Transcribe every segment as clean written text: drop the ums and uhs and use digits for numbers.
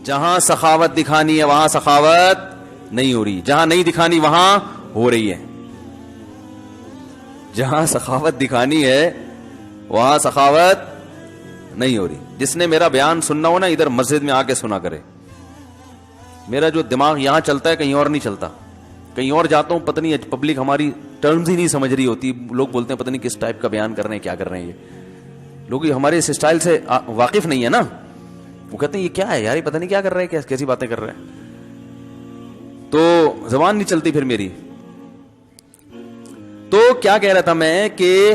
جہاں سخاوت دکھانی ہے وہاں سخاوت نہیں ہو رہی, جہاں نہیں دکھانی وہاں ہو رہی ہے. جہاں سخاوت دکھانی ہے وہاں سخاوت نہیں ہو رہی. جس نے میرا بیان سننا ہو نا ادھر مسجد میں آ کے سنا کرے. میرا جو دماغ یہاں چلتا ہے کہیں اور نہیں چلتا. کہیں اور جاتا ہوں پتہ نہیں پبلک ہماری ٹرمز ہی نہیں سمجھ رہی ہوتی, لوگ بولتے ہیں پتہ نہیں کس ٹائپ کا بیان کر رہے ہیں, کیا کر رہے ہیں یہ لوگ, ہمارے اس اسٹائل سے واقف نہیں ہے نا. وہ کہتے ہیں یہ کیا ہے یار, یہ پتہ نہیں کیا کر رہے ہیں, کیسی باتیں کر رہے ہیں. تو زبان نہیں چلتی پھر میری. تو کیا کہہ رہا تھا میں کہ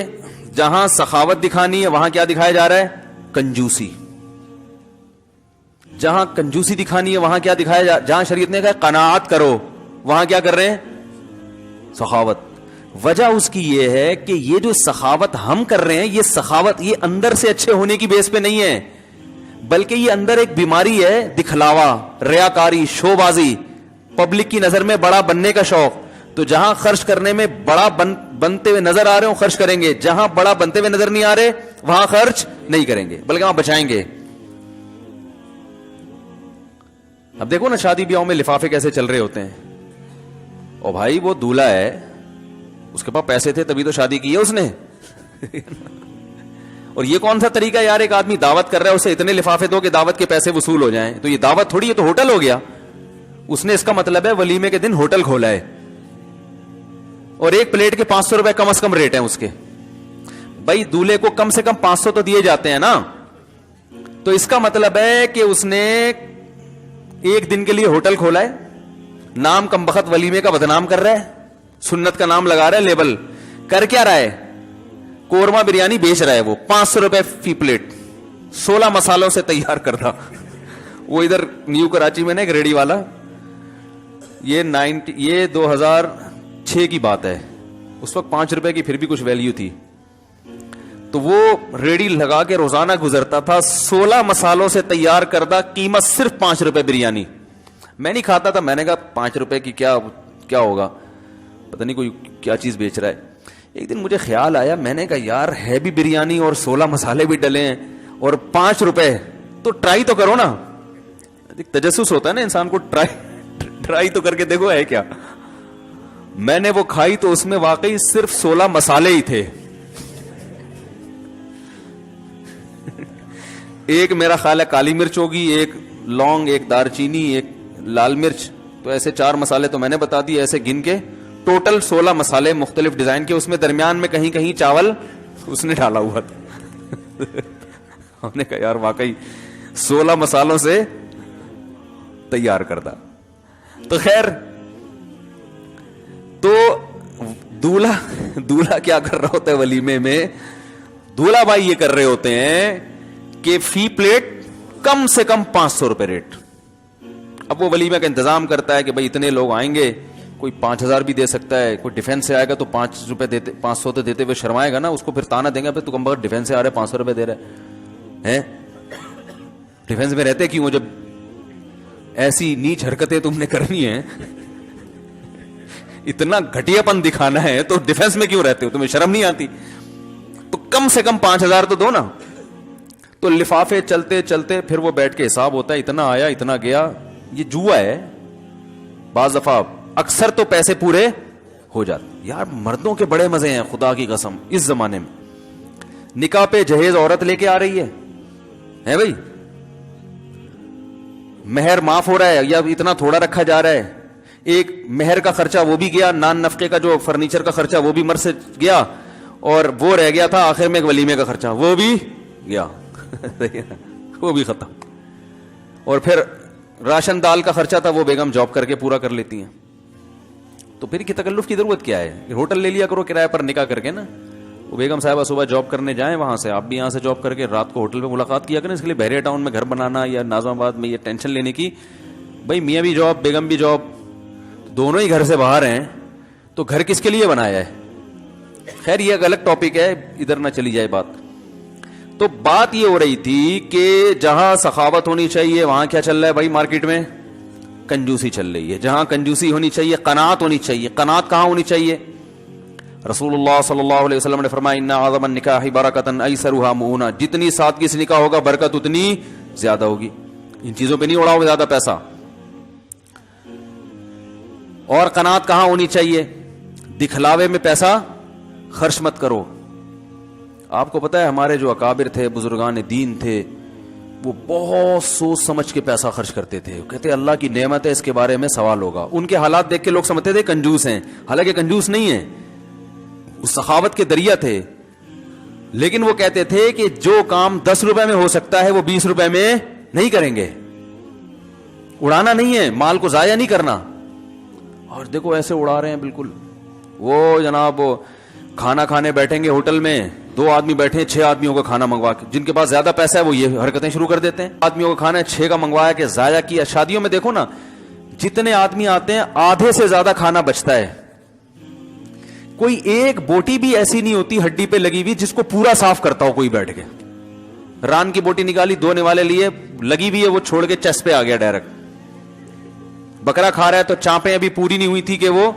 جہاں سخاوت دکھانی ہے وہاں کیا دکھایا جا رہا ہے, کنجوسی. جہاں کنجوسی دکھانی ہے وہاں کیا دکھایا جہاں شریعت نے کہا قناعت کرو وہاں کیا کر رہے ہیں, سخاوت. وجہ اس کی یہ ہے کہ یہ جو سخاوت ہم کر رہے ہیں یہ سخاوت یہ اندر سے اچھے ہونے کی بیس پہ نہیں ہے, بلکہ یہ اندر ایک بیماری ہے, دکھلاوا, ریاکاری, شو بازی, پبلک کی نظر میں بڑا بننے کا شوق. تو جہاں خرچ کرنے میں بڑا بنتے ہوئے نظر آ رہے ہوں خرچ کریں گے, جہاں بڑا بنتے ہوئے نظر نہیں آ رہے وہاں خرچ نہیں کریں گے بلکہ وہاں بچائیں گے. اب دیکھو نا شادی بیاہوں میں لفافے کیسے چل رہے ہوتے ہیں. او بھائی وہ دولہا ہے, اس کے پاس پیسے تھے تبھی تو شادی کی ہے اس نے. اور یہ کون سا طریقہ یار, ایک آدمی دعوت کر رہا ہے اسے اتنے لفافے دو کہ دعوت کے پیسے وصول ہو جائیں. تو یہ دعوت تھوڑی ہے, تو ہوٹل ہو گیا. اس نے اس کا مطلب ہے ولیمے کے دن ہوٹل کھولا ہے اور ایک پلیٹ کے 500 روپے کم از کم ریٹ ہیں اس کے. بھائی دولہے کو کم سے کم 500 تو دیے جاتے ہیں نا. تو اس کا مطلب ہے کہ اس نے ایک دن کے لیے ہوٹل کھولا ہے, نام کم بخت ولیمے کا بدنام کر رہا ہے, سنت کا نام لگا رہا ہے, لیبل کر کیا رہا ہے, قورمہ بریانی بیچ رہا ہے. وہ 500 روپے فی پلیٹ 16 مسالوں سے تیار کرتا. وہ ادھر نیو کراچی میں نا ایک ریڑی والا, یہ 2006 کی بات ہے, اس وقت 5 روپے کی پھر بھی کچھ ویلیو تھی. تو وہ ریڑی لگا کے روزانہ گزرتا تھا, 16 مسالوں سے تیار کردہ, قیمت صرف 5 روپے بریانی. میں نہیں کھاتا تھا, میں نے کہا 5 روپے کی کیا ہوگا, پتہ نہیں کوئی کیا چیز بیچ رہا ہے. ایک دن مجھے خیال آیا, میں نے کہا یار ہے بھی بریانی اور 16 مسالے بھی ڈلے ہیں اور 5 روپے, تو ٹرائی تو کرو نا. تجسس ہوتا ہے نا انسان کو, ٹرائی تو کر کے دیکھو ہے کیا. میں نے وہ کھائی تو اس میں واقعی صرف 16 مسالے ہی تھے. ایک میرا خیال ہے کالی مرچ ہوگی, ایک لونگ, ایک دار چینی, ایک لال مرچ, تو ایسے 4 مسالے تو میں نے بتا دی ایسے گن کے. ٹوٹل 16 مسالے مختلف ڈیزائن کے, اس میں درمیان میں کہیں کہیں چاول اس نے ڈالا ہوا تھا. ہم نے کہا یار واقعی 16 مسالوں سے تیار کرتا. تو خیر, تو دولہا کیا کر رہا ہوتا ہے ولیمے میں, دولہا بھائی یہ کر رہے ہوتے ہیں کہ فی پلیٹ کم سے کم 500 روپے ریٹ. اب وہ ولیمے کا انتظام کرتا ہے کہ بھائی اتنے لوگ آئیں گے, کوئی 5000 بھی دے سکتا ہے, کوئی ڈیفینس سے آئے گا تو 5 روپے دیتے, 500 تو دیتے ہوئے شرمائے گا نا, اس کو پھر تانا دیں گے پھر تو کم بخت ڈیفینس سے آ رہے 500 روپے دے رہے ہیں. ڈیفینس میں رہتے کیوں, جب ایسی نیچ حرکتیں تم نے کرنی ہیں, اتنا گھٹیا پن دکھانا ہے تو ڈیفینس میں کیوں رہتے ہو, تمہیں شرم نہیں آتی؟ تو کم سے کم 5000 تو دو نا. تو لفافے چلتے چلتے پھر وہ بیٹھ کے حساب ہوتا ہے, اتنا آیا اتنا گیا. یہ جوا ہے. بعض دفعہ اکثر تو پیسے پورے ہو جاتے. یار مردوں کے بڑے مزے ہیں خدا کی قسم اس زمانے میں. نکاح پہ جہیز عورت لے کے آ رہی ہے بھائی, مہر معاف ہو رہا ہے یا اتنا تھوڑا رکھا جا رہا ہے. ایک مہر کا خرچہ وہ بھی گیا, نان نفقے کا جو فرنیچر کا خرچہ وہ بھی مر سے گیا, اور وہ رہ گیا تھا آخر میں ایک ولیمے کا خرچہ, وہ بھی گیا. وہ بھی ختم. اور پھر راشن دال کا خرچہ تھا وہ بیگم جاب کر کے پورا کر لیتی ہیں. تو پھر کی تکلف کی ضرورت کیا ہے, ہوٹل لے لیا کرو کرایہ پر نکاح کر کے نا. وہ بیگم صاحبہ صبح جاب کرنے جائیں, وہاں سے آپ بھی یہاں سے جاب کر کے رات کو ہوٹل پہ ملاقات کیا کریں. اس کے لیے بحریہ ٹاؤن میں گھر بنانا یا ناظم آباد میں یہ ٹینشن لینے کی, بھائی میاں بھی جاب بیگم بھی جاب, دونوں ہی گھر سے باہر ہیں, تو گھر کس کے لیے بنایا ہے. خیر یہ ایک الگ ٹاپک ہے, ادھر نہ چلی جائے بات. تو بات یہ ہو رہی تھی کہ جہاں سخاوت ہونی چاہیے وہاں کیا چل رہا ہے بھائی مارکیٹ میں, کنجوسی چل رہی ہے. جہاں کنجوسی ہونی چاہیے قناعت ہونی چاہیے. قناعت کہاں ہونی چاہیے؟ رسول اللہ صلی اللہ علیہ وسلم نے فرمایا ان اعظم النکاح برکۃ ایسرھا مؤونہ, جتنی سادگی سے نکاح ہوگا برکت اتنی زیادہ ہوگی. ان چیزوں پہ نہیں اڑاؤ گے زیادہ پیسہ. اور قناعت کہاں ہونی چاہیے؟ دکھلاوے میں پیسہ خرچ مت کرو. آپ کو پتا ہے ہمارے جو اکابر تھے, بزرگان دین تھے, وہ بہت سوچ سمجھ کے پیسہ خرچ کرتے تھے. کہتے اللہ کی نعمت ہے, اس کے بارے میں سوال ہوگا. ان کے حالات دیکھ کے لوگ سمجھتے تھے کنجوس ہیں, حالانکہ کنجوس نہیں ہیں, وہ سخاوت کے دریا تھے. لیکن وہ کہتے تھے کہ جو کام 10 روپے میں ہو سکتا ہے وہ 20 روپے میں نہیں کریں گے. اڑانا نہیں ہے, مال کو ضائع نہیں کرنا. اور دیکھو ایسے اڑا رہے ہیں بالکل. وہ جناب کھانا کھانے بیٹھیں گے ہوٹل میں, 2 آدمی بیٹھے ہیں, 6 آدمیوں کا کھانا منگوا کے, جن کے پاس زیادہ پیسہ ہے وہ یہ حرکتیں شروع کر دیتے ہیں. آدمیوں کا کھانا ہے, 6 کا منگوایا کہ ضائع کیا. شادیوں میں دیکھو نا, جتنے آدمی آتے ہیں آدھے سے زیادہ کھانا بچتا ہے. کوئی ایک بوٹی بھی ایسی نہیں ہوتی ہڈی پہ لگی ہوئی جس کو پورا صاف کرتا ہو کوئی بیٹھ کے. ران کی بوٹی نکالی, 2 نوالے لیے, لگی ہوئی ہے, وہ چھوڑ کے چیسٹ پہ آ گیا ڈائریکٹ. بکرا کھا رہا ہے تو چانپیں ابھی پوری نہیں ہوئی تھی کہ وہ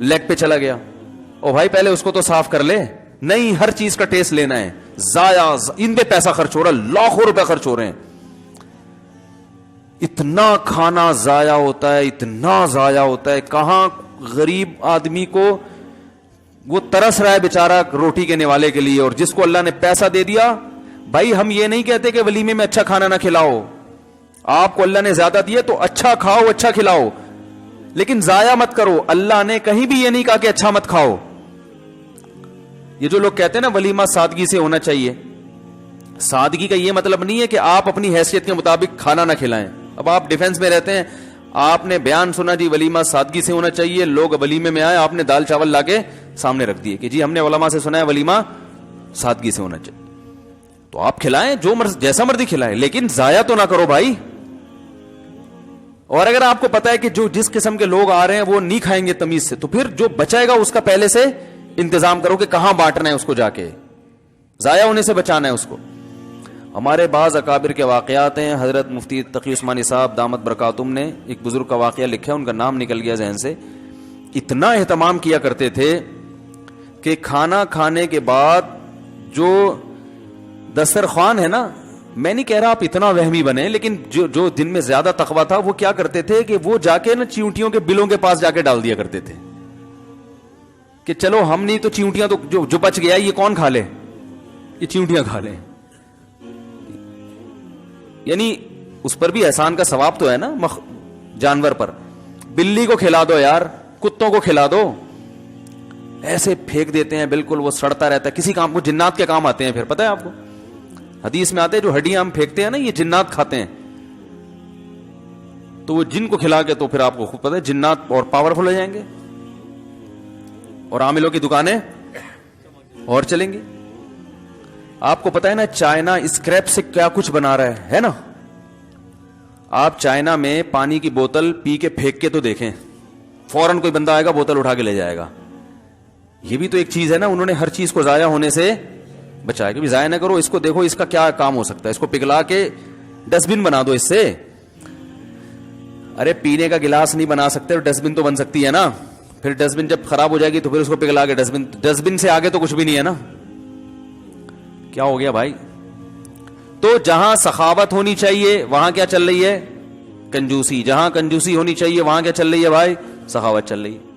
لیگ پہ چلا گیا. او بھائی پہلے اس کو تو صاف کر لے. نہیں, ہر چیز کا ٹیسٹ لینا ہے. ضائع ان پہ پیسہ خرچ ہو رہا ہے, لاکھوں روپے خرچ ہو رہے ہیں. اتنا کھانا ضائع ہوتا ہے, اتنا ضائع ہوتا ہے. کہاں غریب آدمی کو وہ ترس رہا ہے بیچارہ روٹی کے نوالے کے لیے, اور جس کو اللہ نے پیسہ دے دیا. بھائی ہم یہ نہیں کہتے کہ ولیمے میں اچھا کھانا نہ کھلاؤ, آپ کو اللہ نے زیادہ دیا تو اچھا کھاؤ, اچھا کھلاؤ, لیکن ضائع مت کرو. اللہ نے کہیں بھی یہ نہیں کہا کہ اچھا مت کھاؤ. یہ جو لوگ کہتے ہیں نا ولیمہ سادگی سے ہونا چاہیے, سادگی کا یہ مطلب نہیں ہے کہ آپ اپنی حیثیت کے مطابق کھانا نہ کھلائیں. اب آپ ڈیفنس میں رہتے ہیں, آپ نے بیان سنا جی ولیمہ سادگی سے ہونا چاہیے, لوگ ولیمے میں آئے, آپ نے دال چاول لا کے سامنے رکھ دیے کہ جی ہم نے علماء سے سنا ہے ولیمہ سادگی سے ہونا چاہیے. تو آپ کھلائیں, جو جیسا مرضی کھلائیں, لیکن ضائع تو نہ کرو بھائی. اور اگر آپ کو پتا ہے کہ جو جس قسم کے لوگ آ رہے ہیں وہ نہیں کھائیں گے تمیز سے, تو پھر جو بچائے گا اس کا پہلے سے انتظام کرو کہ کہاں بانٹنا ہے اس کو, جا کے ضائع ہونے سے بچانا ہے اس کو. ہمارے بعض اکابر کے واقعات ہیں. حضرت مفتی تقی عثمانی صاحب دامت برکاتہم نے ایک بزرگ کا واقعہ لکھا ہے, ان کا نام نکل گیا ذہن سے. اتنا اہتمام کیا کرتے تھے کہ کھانا کھانے کے بعد جو دسترخوان ہے نا, میں نہیں کہہ رہا آپ اتنا وہمی بنے, لیکن جو دن میں زیادہ تقویٰ تھا وہ کیا کرتے تھے کہ وہ جا کے نا چیونٹیوں کے بلوں کے پاس جا کے ڈال دیا کرتے تھے کہ چلو ہم نہیں تو چیونٹیاں تو جو بچ گیا یہ کون کھا لے, یہ چیونٹیاں کھا لیں. یعنی اس پر بھی احسان کا ثواب تو ہے نا جانور پر. بلی کو کھلا دو یار, کتوں کو کھلا دو. ایسے پھینک دیتے ہیں بالکل, وہ سڑتا رہتا ہے. کسی کام کو جنات کے کام آتے ہیں پھر, پتہ ہے آپ کو حدیث میں آتے ہیں جو ہڈیاں ہم پھینکتے ہیں نا یہ جنات کھاتے ہیں. تو وہ جن کو کھلا کے تو پھر آپ کو خوب پتہ ہے جنات اور پاورفل ہو جائیں گے, اور عاملوں کی دکانیں اور چلیں گے. آپ کو پتہ ہے نا چائنا اسکریپ سے کیا کچھ بنا رہا ہے نا. آپ چائنا میں پانی کی بوتل پی کے پھینک کے تو دیکھیں, فوراً کوئی بندہ آئے گا بوتل اٹھا کے لے جائے گا. یہ بھی تو ایک چیز ہے نا, انہوں نے ہر چیز کو ضائع ہونے سے بچایا کہ بھی ضائع نہ کرو. اس کو دیکھو اس کا کیا کام ہو سکتا ہے, اس کو پگھلا کے ڈسٹ بن بنا دو اس سے. ارے پینے کا گلاس نہیں بنا سکتے, ڈسٹ بن تو بن سکتی ہے نا. پھر ڈسٹ بن جب خراب ہو جائے گی تو پھر اس کو پگھلا کے ڈسٹ بن سے آگے تو کچھ بھی نہیں ہے نا. کیا ہو گیا بھائی. تو جہاں سخاوت ہونی چاہیے وہاں کیا چل رہی ہے, کنجوسی. جہاں کنجوسی ہونی چاہیے وہاں کیا چل رہی ہے بھائی, سخاوت چل رہی ہے.